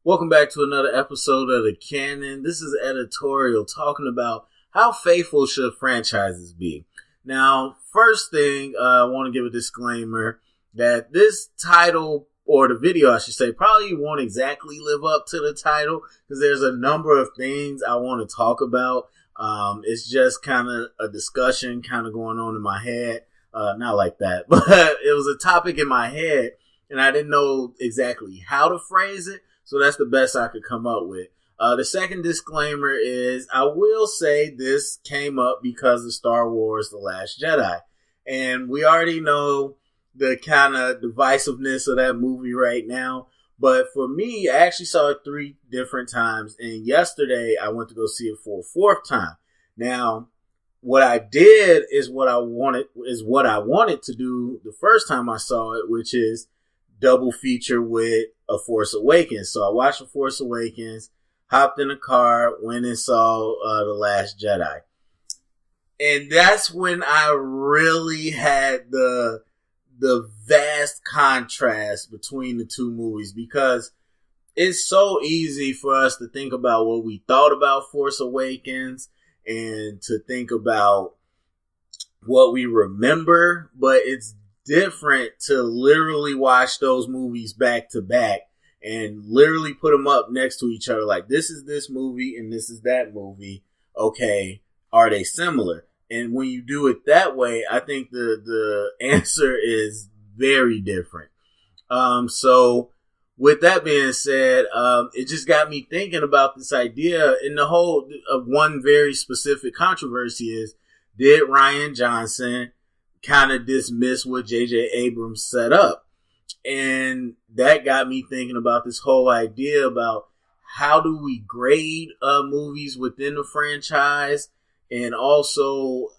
Welcome back to another episode of The Canon. This is editorial talking about how faithful should franchises be. Now, first thing, I want to give a disclaimer that this title, or the video I should say, probably won't exactly live up to the title because there's a number of things I want to talk about. It's just kind of a discussion kind of going on in my head. Not like that, but it was a topic in my head and I didn't know exactly how to phrase it. So that's the best I could come up with. The second disclaimer is I will say this came up because of Star Wars The Last Jedi. And we already know the kind of divisiveness of that movie right now. But for me, I actually saw it 3 different times. And yesterday I went to go see it for a 4th time. Now, what I did is what I wanted to do the first time I saw it, which is double feature with A Force Awakens. So I watched A Force Awakens, hopped in a car, went and saw The Last Jedi. And that's when I really had the vast contrast between the two movies, because it's so easy for us to think about what we thought about Force Awakens and to think about what we remember, but it's different to literally watch those movies back to back and literally put them up next to each other. Like, this is this movie and this is that movie. Okay, are they similar? And when you do it that way, I think the answer is very different. So with that being said, it just got me thinking about this idea, and the whole of one very specific controversy is, did Rian Johnson kind of dismiss what J.J. Abrams set up? And that got me thinking about this whole idea about how do we grade movies within the franchise, and also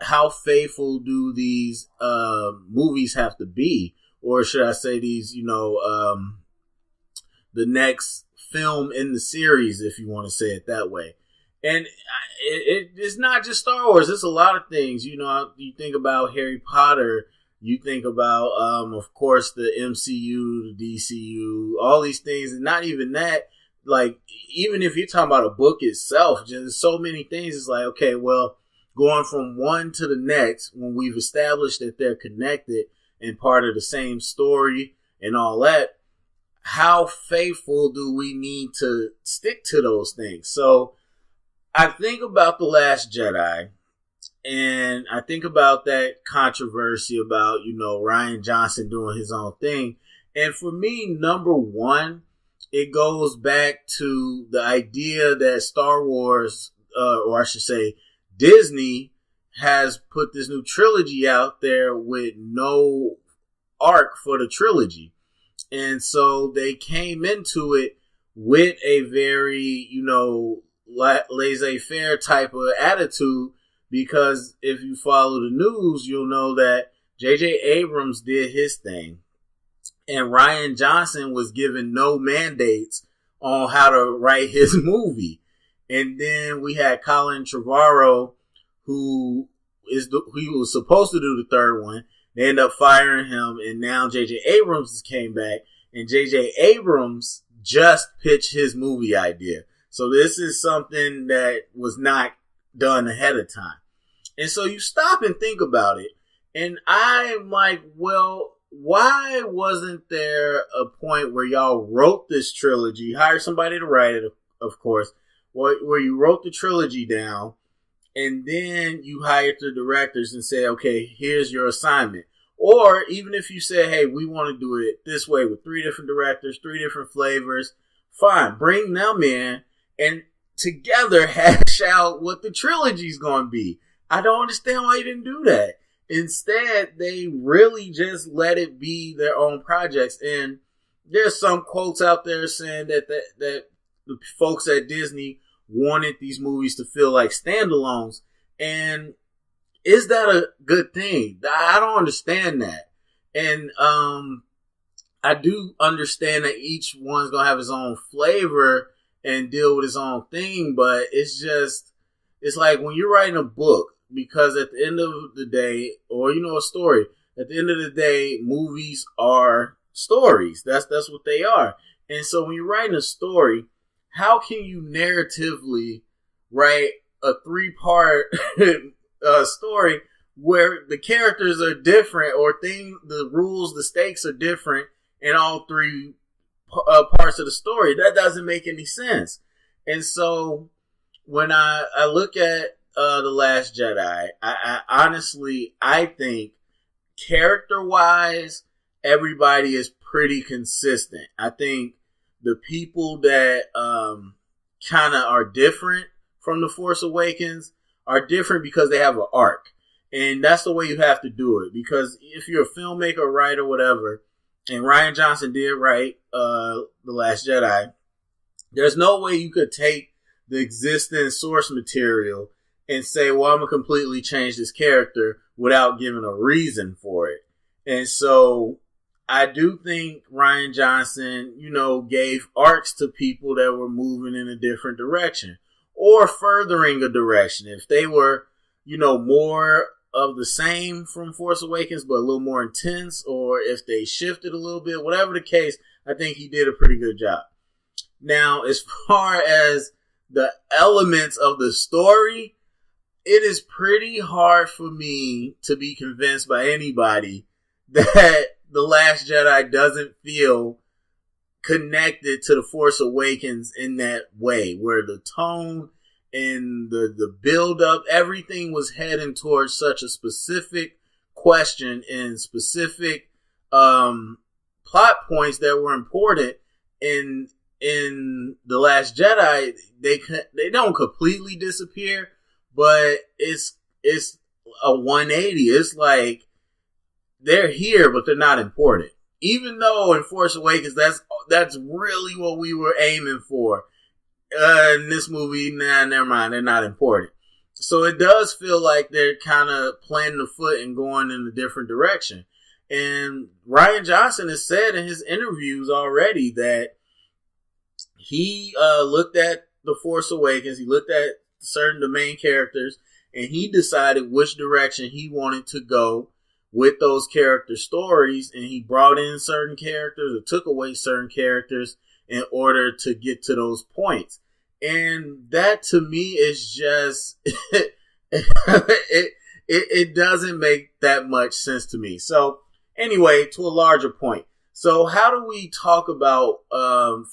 how faithful do these movies have to be, or should I say these, the next film in the series, if you want to say it that way. And it's not just Star Wars. It's a lot of things. You think about Harry Potter. You think about, of course, the MCU, the DCU, all these things. And not even that. Like, even if you're talking about a book itself, just so many things. It's like, okay, well, going from one to the next, when we've established that they're connected and part of the same story and all that, how faithful do we need to stick to those things? So I think about The Last Jedi, and I think about that controversy about, Rian Johnson doing his own thing. And for me, number one, it goes back to the idea that Star Wars, or I should say Disney, has put this new trilogy out there with no arc for the trilogy. And so they came into it with a very, laissez-faire type of attitude, because if you follow the news, you'll know that J.J. Abrams did his thing and Rian Johnson was given no mandates on how to write his movie. And then we had Colin Trevorrow, who was supposed to do the 3rd one. They ended up firing him, and now J.J. Abrams came back, and J.J. Abrams just pitched his movie idea. So this is something that was not done ahead of time. And so you stop and think about it. And I'm like, well, why wasn't there a point where y'all wrote this trilogy, hired somebody to write it, of course, where you wrote the trilogy down, and then you hired the directors and said, okay, here's your assignment. Or even if you said, hey, we want to do it this way with 3 different directors, 3 different flavors, fine, bring them in and together hash out what the trilogy's going to be. I don't understand why you didn't do that. Instead, they really just let it be their own projects. And there's some quotes out there saying that the folks at Disney wanted these movies to feel like standalones. And is that a good thing? I don't understand that. And I do understand that each one's going to have his own flavor and deal with his own thing, but it's like when you're writing a book, because at the end of the day, or a story, at the end of the day, movies are stories. That's what they are. And so when you're writing a story, how can you narratively write a 3-part story where the characters are different, or the rules, the stakes are different in all 3 parts of the story? That doesn't make any sense. And so when I look at The Last Jedi, I honestly, I think character-wise, everybody is pretty consistent. I think the people that kind of are different from The Force Awakens are different because they have an arc. And that's the way you have to do it. Because if you're a filmmaker, writer, whatever, and Rian Johnson did write The Last Jedi, there's no way you could take the existing source material and say, well, I'm going to completely change this character without giving a reason for it. And so I do think Rian Johnson, gave arcs to people that were moving in a different direction or furthering a direction. If they were, more of the same from Force Awakens, but a little more intense, or if they shifted a little bit, whatever the case, I think he did a pretty good job. Now, as far as the elements of the story, it is pretty hard for me to be convinced by anybody that The Last Jedi doesn't feel connected to The Force Awakens in that way, where the tone and the build up, everything was heading towards such a specific question and specific plot points that were important in The Last Jedi. They don't completely disappear, but it's a 180. It's like they're here, but they're not important. Even though in Force Awakens, that's really what we were aiming for. In this movie, never mind, they're not important. So it does feel like they're kind of planting the foot and going in a different direction. And Rian Johnson has said in his interviews already that he looked at The Force Awakens, he looked at certain the main characters, and he decided which direction he wanted to go with those character stories, and he brought in certain characters or took away certain characters in order to get to those points. And that to me is just it doesn't make that much sense to me. So anyway, to a larger point. So how do we talk about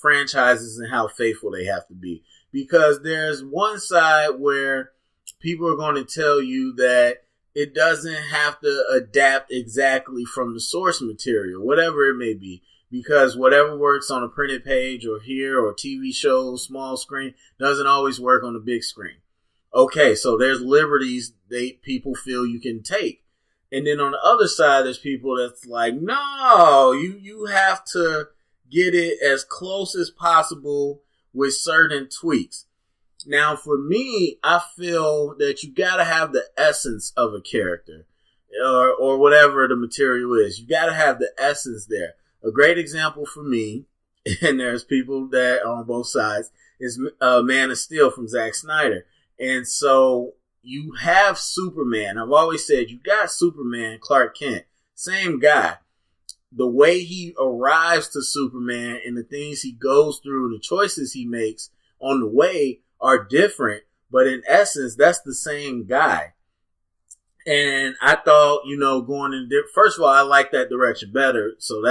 franchises and how faithful they have to be? Because there's one side where people are going to tell you that it doesn't have to adapt exactly from the source material, whatever it may be. Because whatever works on a printed page or here or TV shows, small screen, doesn't always work on the big screen. Okay, so there's liberties people feel you can take. And then on the other side, there's people that's like, no, you have to get it as close as possible with certain tweaks. Now, for me, I feel that you got to have the essence of a character or whatever the material is. You got to have the essence there. A great example for me, and there's people that are on both sides, is Man of Steel from Zack Snyder. And so you have Superman. I've always said you got Superman, Clark Kent, same guy. The way he arrives to Superman and the things he goes through, the choices he makes on the way are different, but in essence, that's the same guy. And I thought, going in first of all, I like that direction better. So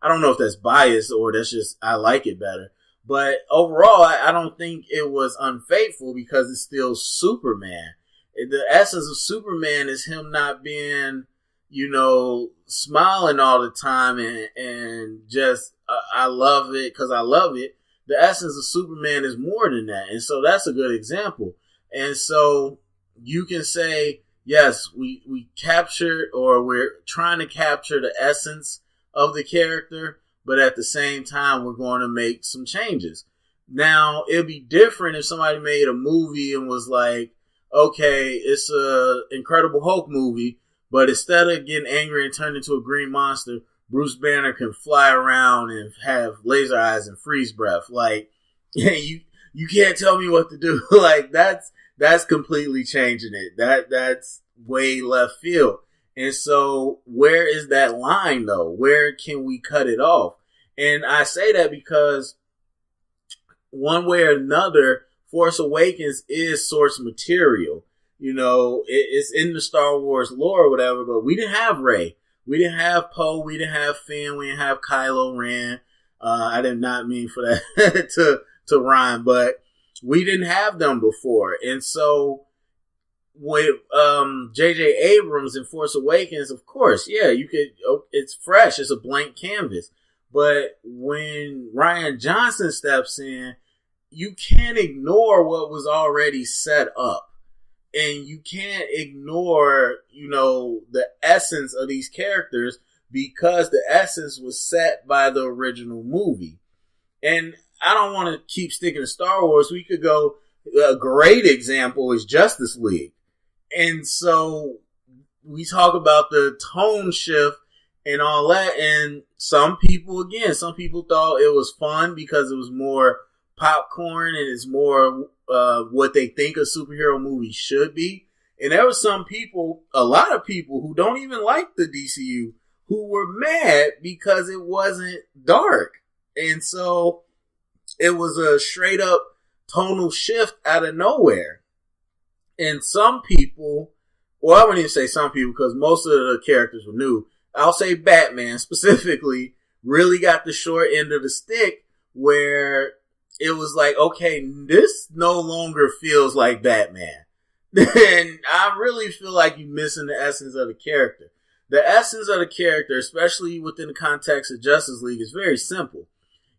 I don't know if that's biased or that's just, I like it better. But overall, I don't think it was unfaithful because it's still Superman. The essence of Superman is him not being, smiling all the time and just, I love it because I love it. The essence of Superman is more than that. And so that's a good example. And so you can say, yes, we captured, or we're trying to capture the essence of the character, but at the same time, we're going to make some changes. Now, it'd be different if somebody made a movie and was like, okay, it's a Incredible Hulk movie, but instead of getting angry and turn into a green monster, Bruce Banner can fly around and have laser eyes and freeze breath. Like, you can't tell me what to do. Like, that's completely changing it. That's way left field. And so where is that line though? Where can we cut it off? And I say that because one way or another, Force Awakens is source material. It's in the Star Wars lore or whatever, but we didn't have Rey. We didn't have Poe. We didn't have Finn. We didn't have Kylo Ren. I did not mean for that to rhyme, but we didn't have them before. And so with J.J. Abrams in Force Awakens, of course, yeah, it's fresh. It's a blank canvas. But when Rian Johnson steps in, you can't ignore what was already set up. And you can't ignore, the essence of these characters because the essence was set by the original movie. And I don't want to keep sticking to Star Wars. We could go, a great example is Justice League. And so we talk about the tone shift and all that. And some people thought it was fun because it was more popcorn and it's more what they think a superhero movie should be. And there were a lot of people who don't even like the DCU who were mad because it wasn't dark. And so it was a straight up tonal shift out of nowhere. And some people, well, I wouldn't even say some people because most of the characters were new. I'll say Batman specifically really got the short end of the stick where it was like, okay, this no longer feels like Batman. And I really feel like you're missing the essence of the character. The essence of the character, especially within the context of Justice League, is very simple.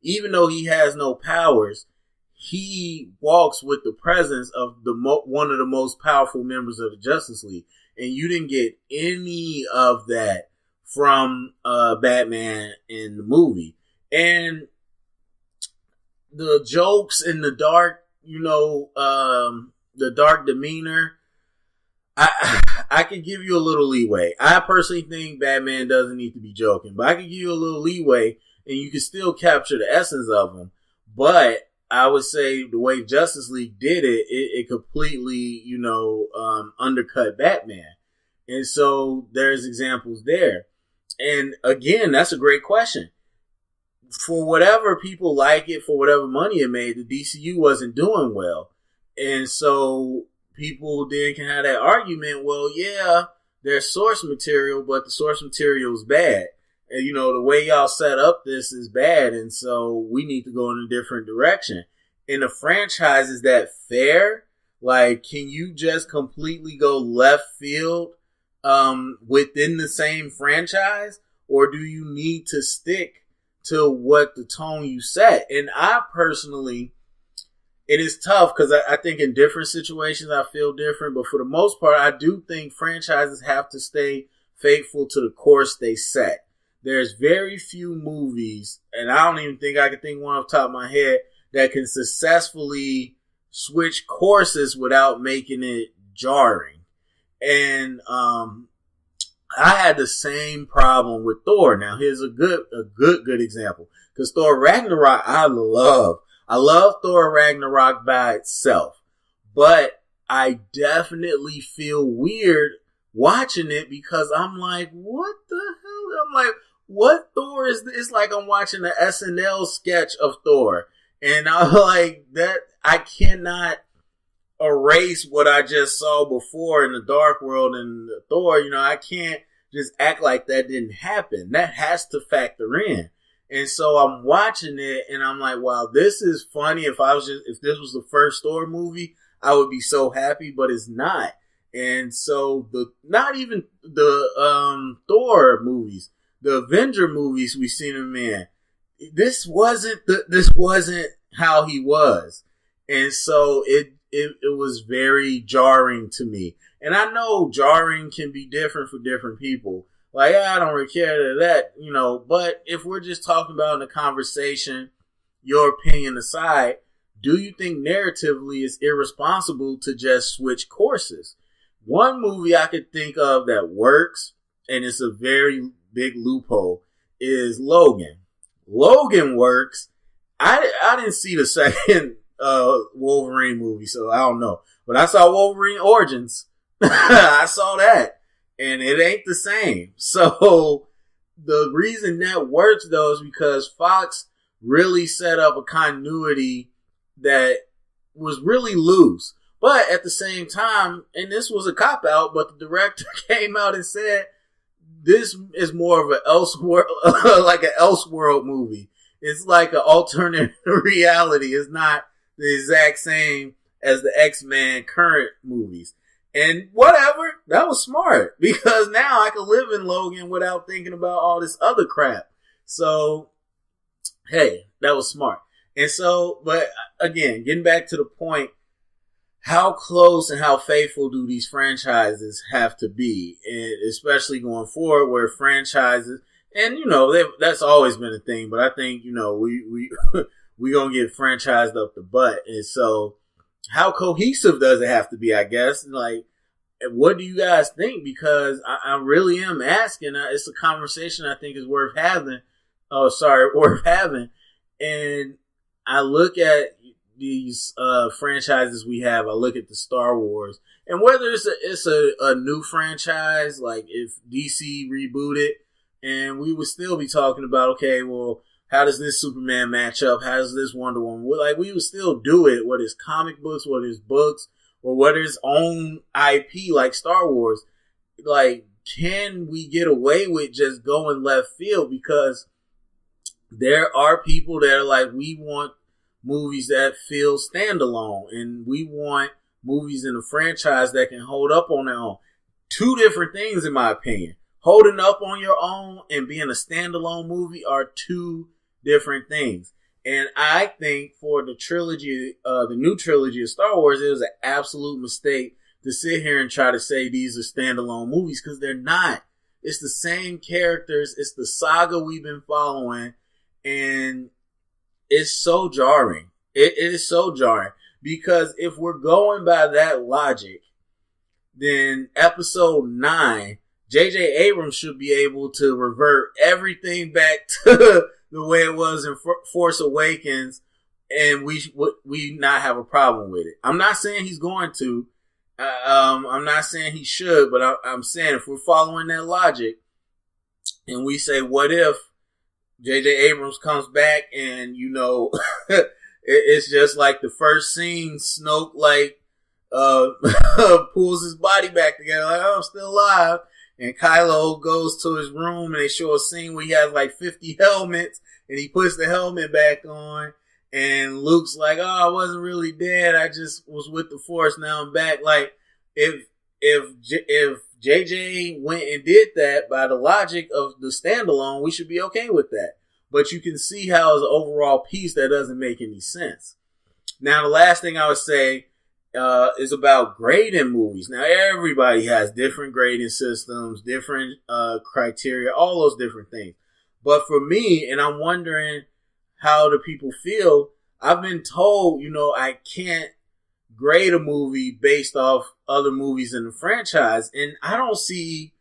Even though he has no powers, he walks with the presence of one of the most powerful members of the Justice League. And you didn't get any of that from Batman in the movie. And the jokes and the dark, the dark demeanor, I could give you a little leeway. I personally think Batman doesn't need to be joking, but I could give you a little leeway and you can still capture the essence of him. But I would say the way Justice League did it, it completely, undercut Batman. And so there's examples there. And again, that's a great question. For whatever people like it, for whatever money it made, the DCU wasn't doing well. And so people then can have that argument, well, yeah, there's source material, but the source material is bad. And, the way y'all set up this is bad. And so we need to go in a different direction. In the franchise, is that fair? Like, can you just completely go left field within the same franchise? Or do you need to stick to what the tone you set? And I personally, it is tough because I think in different situations I feel different. But for the most part, I do think franchises have to stay faithful to the course they set. There's very few movies, and I don't even think I can think one off the top of my head, that can successfully switch courses without making it jarring. And I had the same problem with Thor. Now here's a good example. Because Thor Ragnarok, I love Thor Ragnarok by itself. But I definitely feel weird watching it because I'm like, what the hell? I'm like, what Thor is this? It's like I'm watching an SNL sketch of Thor. And I'm like, that I cannot erase what I just saw before in the Dark World and Thor. I can't just act like that didn't happen. That has to factor in. And so I'm watching it and I'm like, wow, this is funny. If this was the first Thor movie, I would be so happy, but it's not. And so not even the Thor movies, the Avenger movies we've seen him in, this wasn't how he was. And so it was very jarring to me. And I know jarring can be different for different people. Like, I don't really care to that, but if we're just talking about in a conversation, your opinion aside, do you think narratively it's irresponsible to just switch courses? One movie I could think of that works, and it's a very big loophole, is Logan. Logan works. I didn't see the second Wolverine movie, so I don't know. But I saw Wolverine Origins. I saw that. and it ain't the same. So the reason that works though is because Fox really set up a continuity that was really loose. But at the same time, and this was a cop out, but the director came out and said this is more of an Elseworld, like an Elseworld movie. It's like an alternate reality. It's not the exact same as the X-Men current movies. And whatever, that was smart, because now I can live in Logan without thinking about all this other crap. So, hey, that was smart. And so, but again, getting back to the point, how close and how faithful do these franchises have to be? And especially going forward where franchises, and that's always been a thing, but I think, we gonna get franchised up the butt. And so how cohesive does it have to be, I guess? Like, what do you guys think? Because I really am asking. It's a conversation I think is worth having. Worth having. And I look at these franchises we have. I look at the Star Wars, and whether it's a new franchise, like if DC rebooted, and we would still be talking about, okay, well, how does this Superman match up? How does this Wonder Woman? Like, we would still do it, whether it's comic books, whether it's books, or whether it's own IP like Star Wars. Like, can we get away with just going left field? Because there are people that are like, we want movies that feel standalone, and we want movies in a franchise that can hold up on their own. Two different things, in my opinion. Holding up on your own and being a standalone movie are two different things. And I think for the trilogy, the new trilogy of Star Wars, it was an absolute mistake to sit here and try to say these are standalone movies, because they're not. It's the same characters. It's the saga we've been following, and it's so jarring. It is so jarring, because if we're going by that logic, then Episode 9, J.J. Abrams should be able to revert everything back to the way it was in Force Awakens, and we not have a problem with it. I'm not saying he's going to. I'm not saying he should, but I'm saying if we're following that logic, and we say, what if J.J. Abrams comes back and, it's just like the first scene, Snoke pulls his body back together, like, oh, I'm still alive. And Kylo goes to his room and they show a scene where he has like 50 helmets and he puts the helmet back on. And Luke's like, oh, I wasn't really dead. I just was with the Force. Now I'm back. Like, if JJ went and did that by the logic of the standalone, we should be okay with that. But you can see how as an overall piece that doesn't make any sense. Now, the last thing I would say is about grading movies. Now, everybody has different grading systems, different criteria, all those different things. But for me, and I'm wondering how do people feel, I've been told, I can't grade a movie based off other movies in the franchise. And I don't see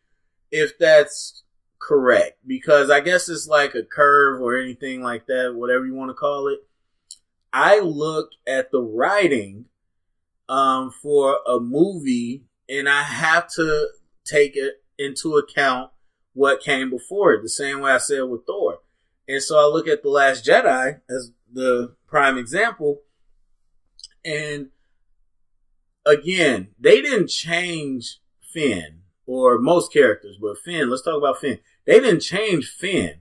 if that's correct, because I guess it's like a curve or anything like that, whatever you want to call it. I look at the writing for a movie, and I have to take it into account what came before it, the same way I said with Thor. And so I look at The Last Jedi as the prime example, and again, they didn't change Finn, or most characters, but Finn, let's talk about Finn. They didn't change Finn.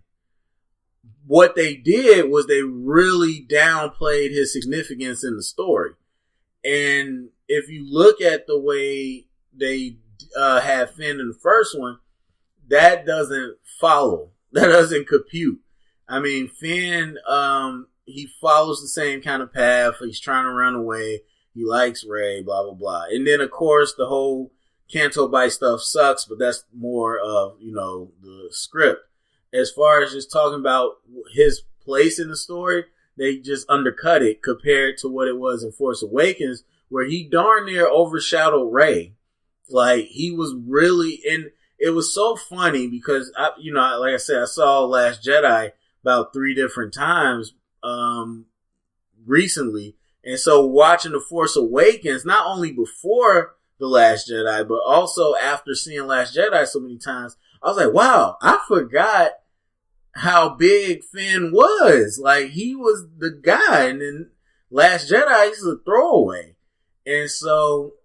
What they did was they really downplayed his significance in the story. And if you look at the way they had Finn in the first one, that doesn't follow. That doesn't compute. I mean, Finn, he follows the same kind of path. He's trying to run away. He likes Rey, blah, blah, blah. And then, of course, the whole Canto Bight stuff sucks, but that's more of, the script. As far as just talking about his place in the story, they just undercut it compared to what it was in Force Awakens, where he darn near overshadowed Rey. Like, he was really in. It was so funny because, like I said, I saw Last Jedi about 3 different times recently. And so watching The Force Awakens, not only before The Last Jedi, but also after seeing Last Jedi so many times, I was like, wow, I forgot how big Finn was. Like, he was the guy, and then Last Jedi is a throwaway. And so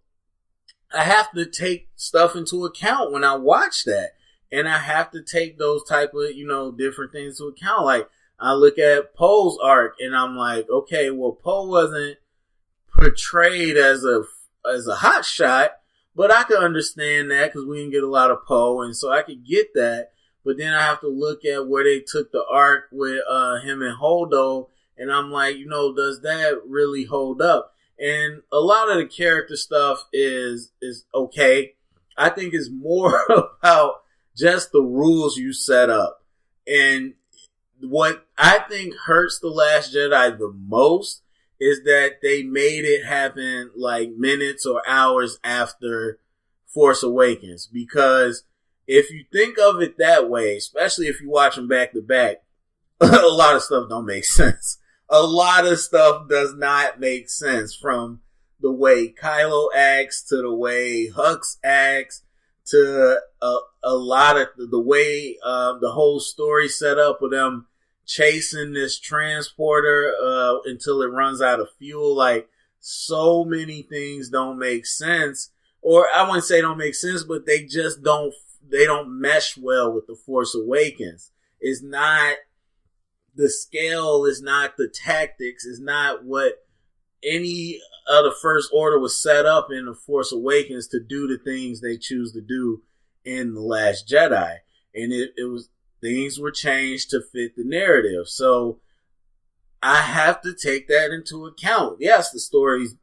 I have to take stuff into account when I watch that. And I have to take those type of, different things into account. Like, I look at Poe's arc and I'm like, okay, well, Poe wasn't portrayed as a hot shot, but I could understand that because we didn't get a lot of Poe, and so I could get that. But then I have to look at where they took the arc with him and Holdo, and I'm like, does that really hold up? And a lot of the character stuff is okay. I think it's more about just the rules you set up. And what I think hurts The Last Jedi the most is that they made it happen like minutes or hours after Force Awakens. Because if you think of it that way, especially if you watch them back to back, a lot of stuff don't make sense. A lot of stuff does not make sense, from the way Kylo acts to the way Hux acts to a lot of the way the whole story set up with them chasing this transporter until it runs out of fuel. Like, so many things don't make sense, or I wouldn't say don't make sense, but they just don't mesh well with The Force Awakens. It's not the scale, is not the tactics, is not what any of the First Order was set up in The Force Awakens to do the things they choose to do in The Last Jedi. And it was, things were changed to fit the narrative. So I have to take that into account. Yes, the story's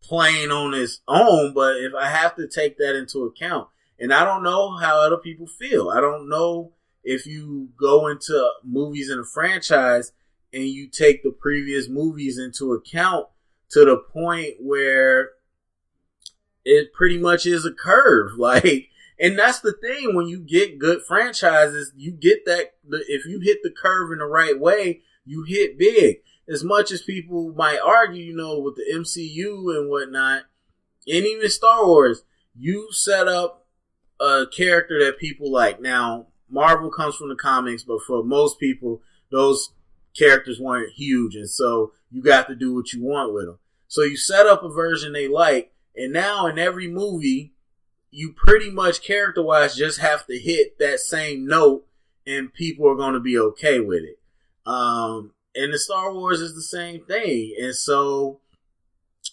playing on its own, but if I have to take that into account, and I don't know how other people feel. I don't know if you go into movies in a franchise and you take the previous movies into account to the point where it pretty much is a curve. Like, and that's the thing, when you get good franchises, you get that, if you hit the curve in the right way, you hit big. As much as people might argue, with the MCU and whatnot, and even Star Wars, you set up a character that people like. Now, Marvel comes from the comics, but for most people, those characters weren't huge, and so you got to do what you want with them. So you set up a version they like, and now in every movie, you pretty much character-wise just have to hit that same note, and people are going to be okay with it. And the Star Wars is the same thing. And so,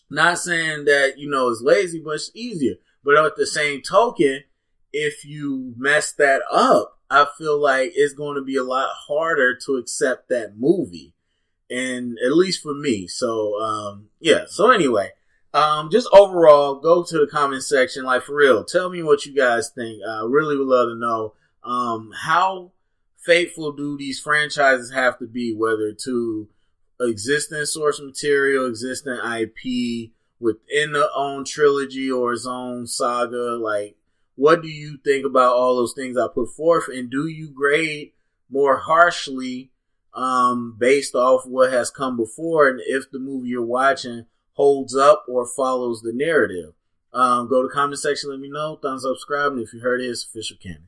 not saying that, it's lazy, but it's easier. But at the same token, if you mess that up, I feel like it's going to be a lot harder to accept that movie. And at least for me. So, yeah. So anyway, just overall, go to the comment section. Like, for real, tell me what you guys think. I really would love to know, how faithful do these franchises have to be, whether to existing source material, existing IP within the own trilogy or its own saga? Like, what do you think about all those things I put forth? And do you grade more harshly based off what has come before, and if the movie you're watching holds up or follows the narrative? Go to the comment section, let me know. Thumbs up, subscribe, and if you heard it, it's official canon.